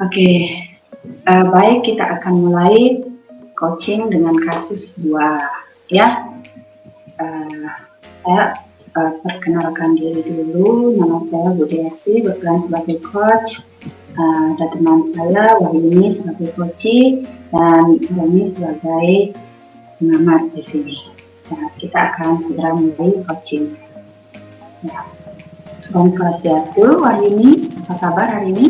Oke, baik, kita akan mulai coaching dengan kasus 2 ya. Saya perkenalkan diri dulu, nama saya Bu Desi, berperan sebagai coach. Ada teman saya Wahyuni sebagai coach dan Romi sebagai pengamat di sini. Nah, kita akan segera mulai coaching. Ya. Om Swastiastu, Wahyuni, apa kabar hari ini?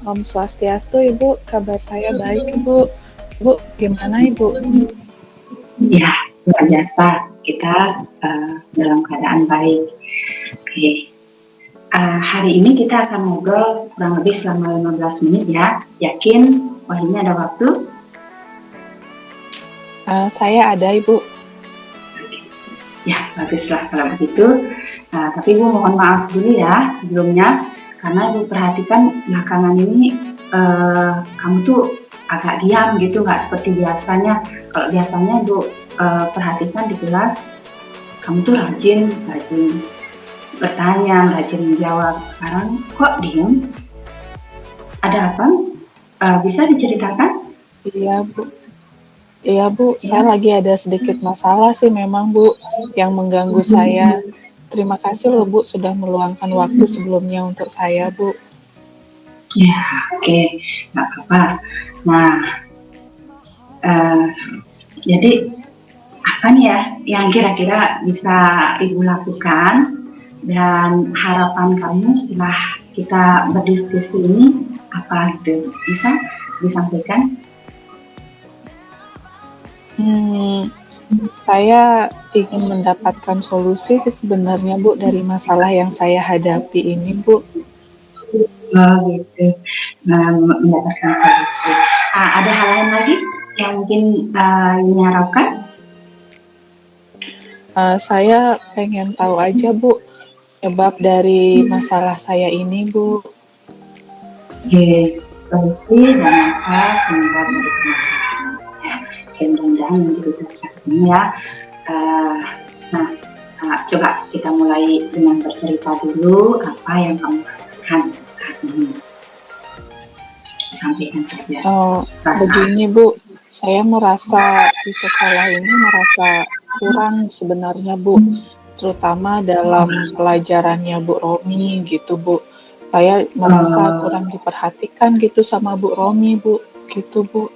Om Swastiastu, Ibu. Kabar saya baik, Ibu. Ibu, gimana Ibu? Ya, luar biasa. Kita dalam keadaan baik. Oke. Hari ini kita akan ngobrol kurang lebih selama 15 menit ya. Yakin Wahyuni ada waktu? Saya ada, Ibu. Ya, baguslah kalau begitu. Tapi Ibu mohon maaf dulu ya sebelumnya, karena Ibu perhatikan belakangan ini kamu tuh agak diam gitu, nggak seperti biasanya. Kalau biasanya Ibu perhatikan di kelas, kamu tuh rajin bertanya, rajin menjawab. Sekarang kok diam? Ada apa? Bisa diceritakan? Iya, Bu. Iya, Bu. Ya. Saya lagi ada sedikit masalah sih memang, Bu, yang mengganggu saya. Terima kasih loh, Bu, sudah meluangkan waktu sebelumnya untuk saya, Bu. Ya, oke. Nggak apa-apa. Nah, jadi apa nih ya yang kira-kira bisa Ibu lakukan dan harapan kamu setelah kita berdiskusi ini apa gitu? Bisa disampaikan? Saya ingin mendapatkan solusi sih sebenarnya, Bu, dari masalah yang saya hadapi ini, Bu. Oh gitu, mendapatkan solusi. Ada hal lain lagi yang mungkin ini harapkan? Saya pengen tahu aja, Bu, sebab dari masalah saya ini, Bu. Oke, solusi dan apa penyebab dari permasalahan ya. Mudah-mudahan menjadi tersakini ya. Coba kita mulai dengan bercerita dulu apa yang kamu rasakan saat ini. Sampaikan saja. Begini, Bu, saya merasa di sekolah ini merasa kurang sebenarnya, Bu, terutama dalam pelajarannya Bu Romi gitu, Bu. Saya merasa kurang diperhatikan gitu sama Bu Romi, Bu, gitu, Bu.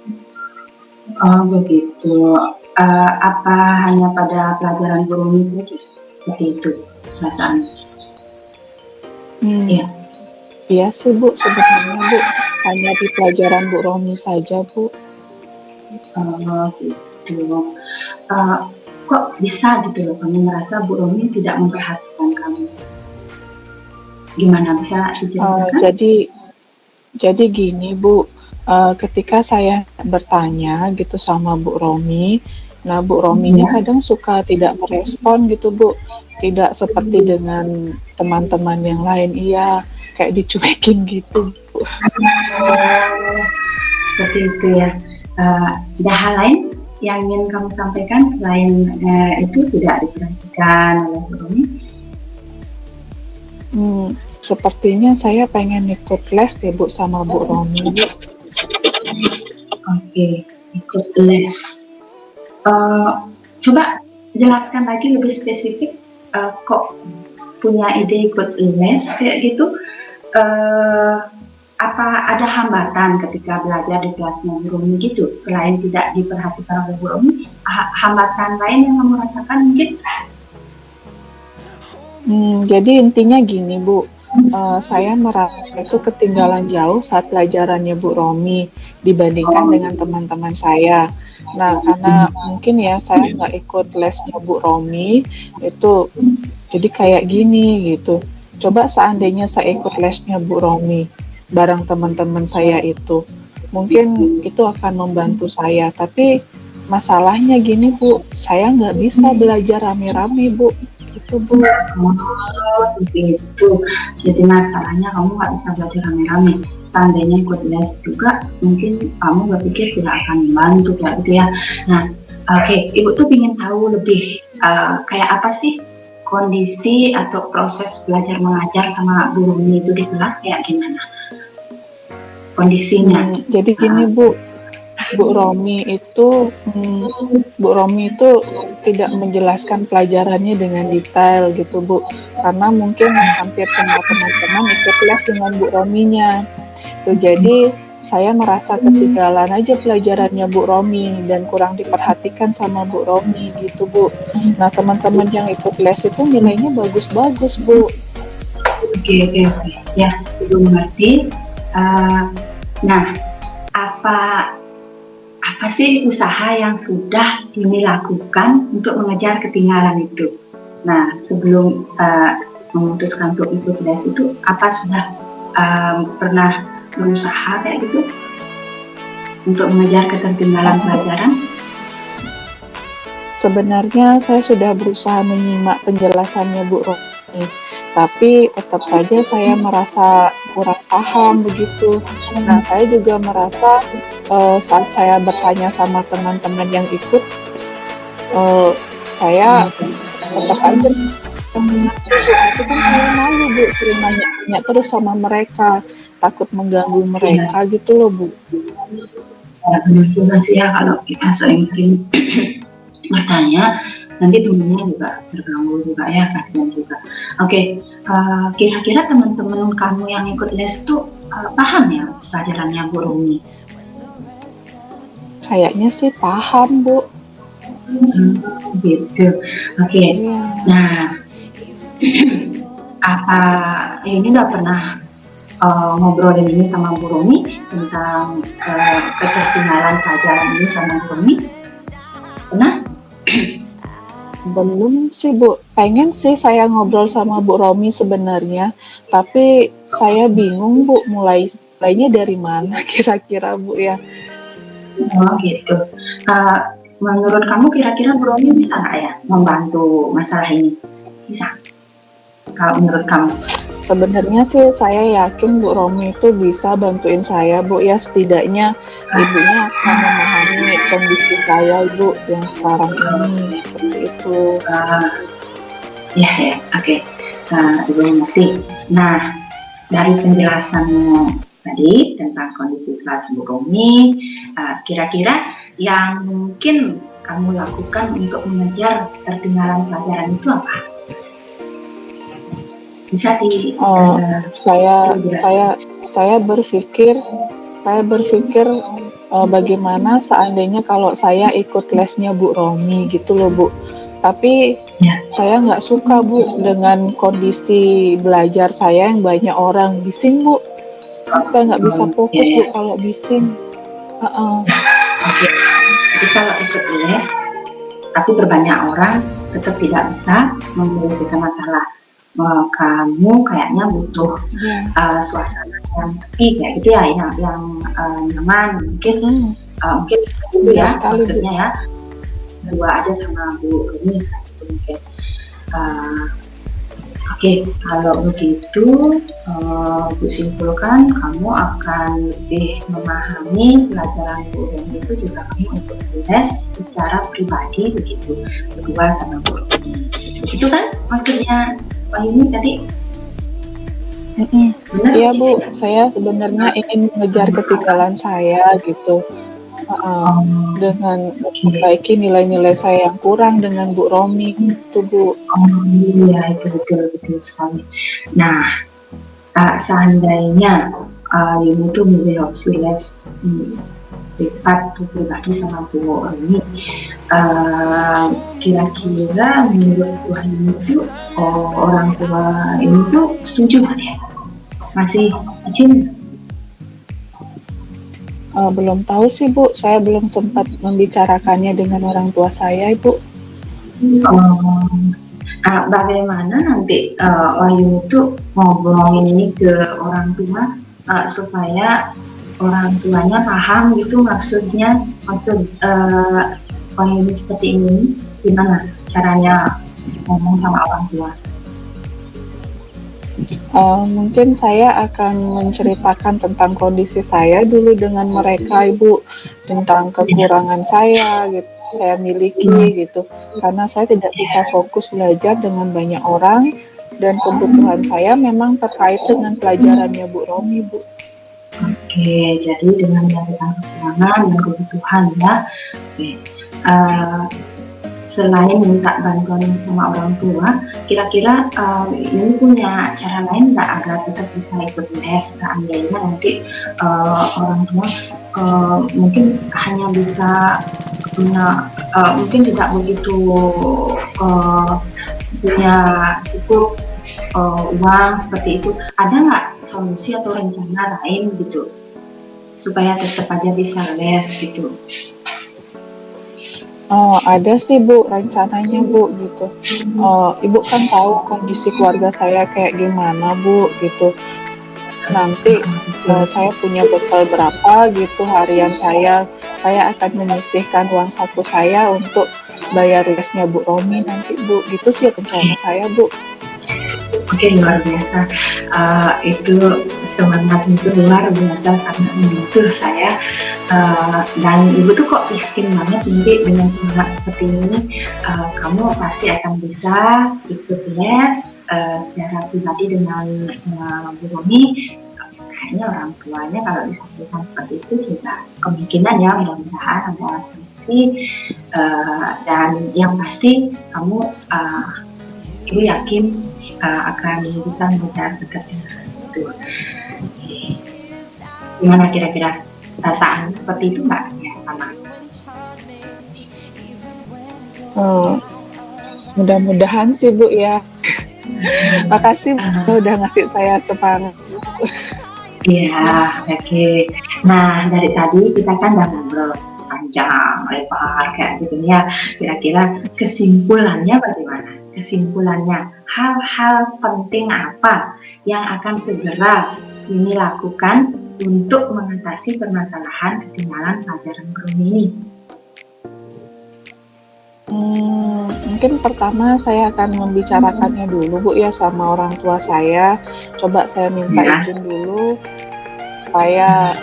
Oh begitu. Apa hanya pada pelajaran Bu Romi saja seperti itu perasaan? Iya. Iya sih, Bu, sebenarnya, Bu, hanya di pelajaran Bu Romi saja, Bu. Oh gitu. Kok bisa gitu loh kamu merasa Bu Romi tidak memperhatikan kamu? Gimana, bisa diceritakan? Jadi gini, Bu, ketika saya bertanya gitu sama Bu Romi, nah Bu Rominya kadang suka tidak merespon gitu, Bu, tidak seperti dengan teman-teman yang lain, iya, kayak dicuekin gitu, Bu. Seperti itu ya. Ada hal lain yang ingin kamu sampaikan selain itu tidak diperhatikan oleh Bu Romi? Sepertinya saya pengen ikut les deh, Bu, sama Bu Romi, Bu. Oke, ikut les. Coba jelaskan lagi lebih spesifik, kok punya ide ikut les kayak gitu? Apa ada hambatan ketika belajar di kelasnya Bu Romi gitu? Selain tidak diperhatikan oleh Bu Romi, hambatan lain yang kamu rasakan mungkin? Jadi intinya gini, Bu. Saya merasa itu ketinggalan jauh saat pelajarannya Bu Romi dibandingkan dengan teman-teman saya. Nah, karena mungkin ya saya nggak ikut lesnya Bu Romi, itu jadi kayak gini gitu. Coba seandainya saya ikut lesnya Bu Romi bareng teman-teman saya itu, mungkin itu akan membantu saya. Tapi masalahnya gini, Bu, saya nggak bisa belajar rame-rame, Bu. Itu, Bu. Begitu. Jadi masalahnya kamu nggak bisa belajar rame-rame. Seandainya ikut les juga, mungkin kamu berpikir tidak akan membantu kayak gitu ya. Nah, oke, Ibu tuh ingin tahu lebih kayak apa sih kondisi atau proses belajar mengajar sama Bu Romi itu di kelas kayak gimana? kondisinya. Jadi gini Bu Romi itu tidak menjelaskan pelajarannya dengan detail gitu Bu, karena mungkin hampir semua teman-teman ikut les dengan Bu Rominya. Tuh, jadi saya merasa ketinggalan aja pelajarannya Bu Romi dan kurang diperhatikan sama Bu Romi gitu Bu. Nah teman-teman yang ikut les itu nilainya bagus-bagus Bu. Oke. Ya, Ibu mengerti. Nah, apa sih usaha yang sudah ini lakukan untuk mengejar ketinggalan itu? Nah, sebelum memutuskan untuk ikut les itu, apa sudah pernah berusaha kayak gitu untuk mengejar ketertinggalan pelajaran? Sebenarnya saya sudah berusaha menyimak penjelasannya Bu Romi, tapi tetap saja saya merasa kurang paham begitu. Nah, saya juga merasa saat saya bertanya sama teman-teman yang ikut, saya tetap aja itu kan saya malu Bu, sering nanya terus sama mereka, takut mengganggu mereka gitu loh Bu. Ya, benar juga sih ya, kalau kita sering-sering bertanya, nanti temennya juga terganggu juga ya, kasihan juga. Oke, kira-kira teman-teman kamu yang ikut les tuh paham ya pelajarannya Bu Romi? Kayaknya sih paham Bu. Gitu. Oke. Nah, apa ini udah pernah ngobrolin ini sama Bu Romi tentang ketertinggalan pelajaran ini sama Bu Romi? Pernah? Belum sih Bu, pengen sih saya ngobrol sama Bu Romi sebenarnya, tapi saya bingung Bu, mulainya dari mana kira-kira Bu ya? Oh gitu. Menurut kamu kira-kira Bu Romi bisa nggak ya membantu masalah ini? Bisa? Kalau menurut kamu? Sebenarnya sih saya yakin Bu Romi itu bisa bantuin saya Bu ya, setidaknya ibunya akan memahami kondisi saya Ibu yang sekarang ini, seperti itu. Ya, oke. Ibu mengerti. Nah, dari penjelasanmu tadi tentang kondisi kelas Bu Romi, kira-kira yang mungkin kamu lakukan untuk mengejar ketertinggalan pelajaran itu apa? Bisa saya berpikir bagaimana seandainya kalau saya ikut lesnya Bu Romi gitu loh Bu. Tapi saya nggak suka Bu dengan kondisi belajar saya yang banyak orang bising Bu. Saya nggak bisa fokus Bu kalau bising. Jadi kalau ikut les tapi berbanyak orang tetap tidak bisa menyelesaikan masalah. Kamu kayaknya butuh suasana yang sepi kayak gitu ya, yang nyaman, mungkin seperti ya maksudnya ya, dua aja sama Bu Romi mungkin. Oke, kalau begitu Bu simpulkan kamu akan lebih memahami pelajaran Bu Romi itu jika kamu ikut les secara pribadi begitu, berdua sama Bu Romi. Begitu kan maksudnya Pak Yuni tadi? Iya Bu, saya sebenarnya ingin mengejar ketinggalan saya gitu, dengan memperbaiki nilai-nilai saya yang kurang dengan Bu Romi gitu Bu. Iya, itu betul sekali. Nah, seandainya Yuni tuh milih opsi les privat pribadi sama Bu Romi, kira-kira menurut Bu Yuni itu orang tua ini tuh setuju nggak ya? Masih izin? Belum tahu sih Bu, saya belum sempat membicarakannya dengan orang tua saya Ibu. Bagaimana nanti Wahyu itu ngobrolin ini ke orang tua supaya orang tuanya paham gitu maksud Wahyu seperti ini, gimana caranya ngomong sama orang tua? Mungkin saya akan menceritakan tentang kondisi saya dulu dengan mereka Ibu, tentang kekurangan saya gitu, saya miliki gitu, karena saya tidak bisa fokus belajar dengan banyak orang dan kebutuhan saya memang terkait dengan pelajarannya Bu Romi Bu. Oke, jadi dengan mendapatkan kekurangan dan kebutuhan ya. Oke. Selain minta bantuan sama orang tua, kira-kira ini punya cara lain nggak agar tetap bisa ikut les seandainya nanti orang tua mungkin hanya bisa mungkin tidak begitu punya cukup uang seperti itu. Ada nggak solusi atau rencana lain gitu supaya tetap aja bisa les gitu? Oh, ada sih Bu rencananya Bu gitu. Ibu kan tahu kondisi keluarga saya kayak gimana Bu gitu. Nanti saya punya bekal berapa gitu harian saya akan menyisihkan uang saku saya untuk bayar lesnya Bu Romi nanti Bu. Gitu sih rencana saya Bu. Oke, luar biasa. Itu semangat itu luar biasa, sangat membantu saya. Dan ibu tuh kok yakin banget nanti dengan semangat seperti ini kamu pasti akan bisa ikut les secara pribadi dengan Bu Romi. Kayaknya orang tuanya kalau disampaikan seperti itu juga kemungkinan ya, mudah-mudahan ada solusi dan yang pasti kamu ibu yakin akan bisa mengejar pekerjaan itu. Gimana kira-kira perasaan seperti itu mbak? Ya sama. Mudah-mudahan sih Bu ya. Makasih udah ngasih saya semangat. Iya, oke. Nah dari tadi kita kan udah ngobrol panjang lebar kayak gitu ya. Kira-kira kesimpulannya bagaimana? Kesimpulannya, hal-hal penting apa yang akan segera ini lakukan untuk mengatasi permasalahan ketinggalan pelajaran Romi ini? Mungkin pertama saya akan membicarakannya dulu Bu ya sama orang tua saya. Coba saya minta izin dulu supaya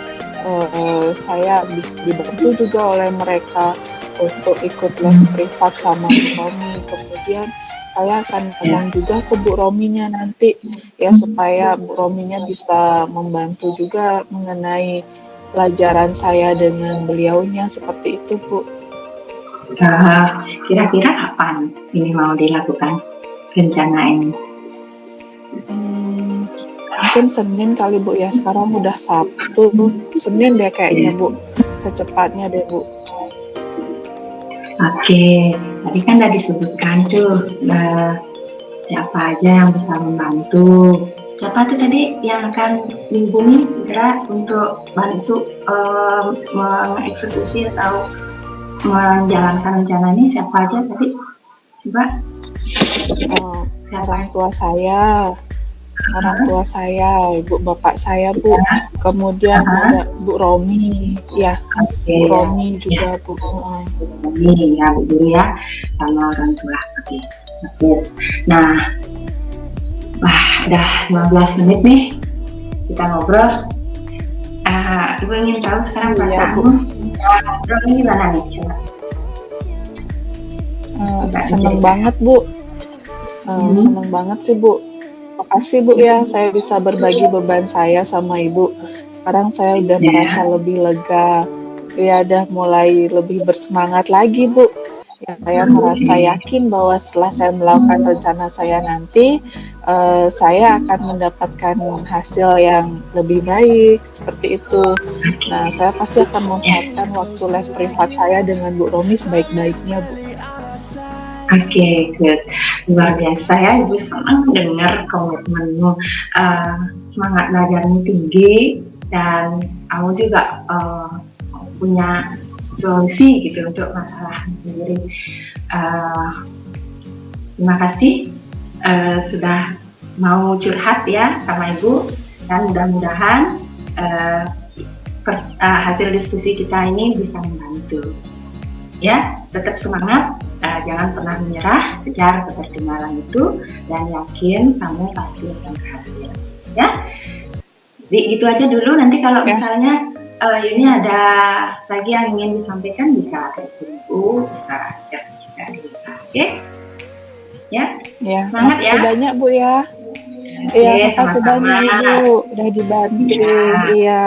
saya bisa dibantu juga oleh mereka untuk ikut les privat sama Bu Romi. Kemudian saya akan ngomong juga ke Bu Rominya nanti ya supaya Bu Rominya bisa membantu juga mengenai pelajaran saya dengan beliaunya seperti itu Bu. Kira-kira kapan ini mau dilakukan rencana ini? Mungkin Senin kali Bu ya, sekarang udah Sabtu, Senin deh kayaknya Bu, secepatnya deh Bu. Oke, tadi kan udah disebutkan tuh siapa aja yang bisa membantu. Siapa tuh tadi yang akan dihubungi segera untuk bantu mengeksekusi atau menjalankan rencana ini? Siapa aja tadi? Coba. Orang tua saya, ibu bapak saya Bu, kemudian ada Bu Romi, ya, Bu Romi juga Bu. Romi ya Bu Guru ya, sama orang tua. Oke, bagus. Nah, wah udah 15 menit nih kita ngobrol. Ibu ingin tahu sekarang perasaanmu ngobrol ini gimana nih coba? Seneng banget Bu, seneng banget sih Bu. Makasih Bu ya, saya bisa berbagi beban saya sama Ibu. Sekarang saya udah merasa lebih lega, ya udah mulai lebih bersemangat lagi Bu. Ya, saya merasa yakin bahwa setelah saya melakukan rencana saya nanti, saya akan mendapatkan hasil yang lebih baik, seperti itu. Nah, saya pasti akan memanfaatkan waktu les privat saya dengan Bu Romi sebaik-baiknya Bu. Oke, good. Luar biasa ya, Ibu senang dengar komitmenmu, semangat belajarmu tinggi, dan kamu juga punya solusi gitu untuk masalahmu sendiri. Terima kasih sudah mau curhat ya sama Ibu, dan mudah-mudahan hasil diskusi kita ini bisa membantu. Ya, tetap semangat. Jangan pernah menyerah, kejar ketertinggalan itu, dan yakin kamu pasti akan berhasil. Ya, jadi gitu aja dulu. Nanti kalau misalnya ini ada lagi yang ingin disampaikan, bisa telepon Ibu, bisa chat juga di WA. Oke? Ya, semangat ya. Banyak Bu ya. Iya, Oke, makasih sama-sama. banyak Ibu, udah dibantu. Iya. Iya.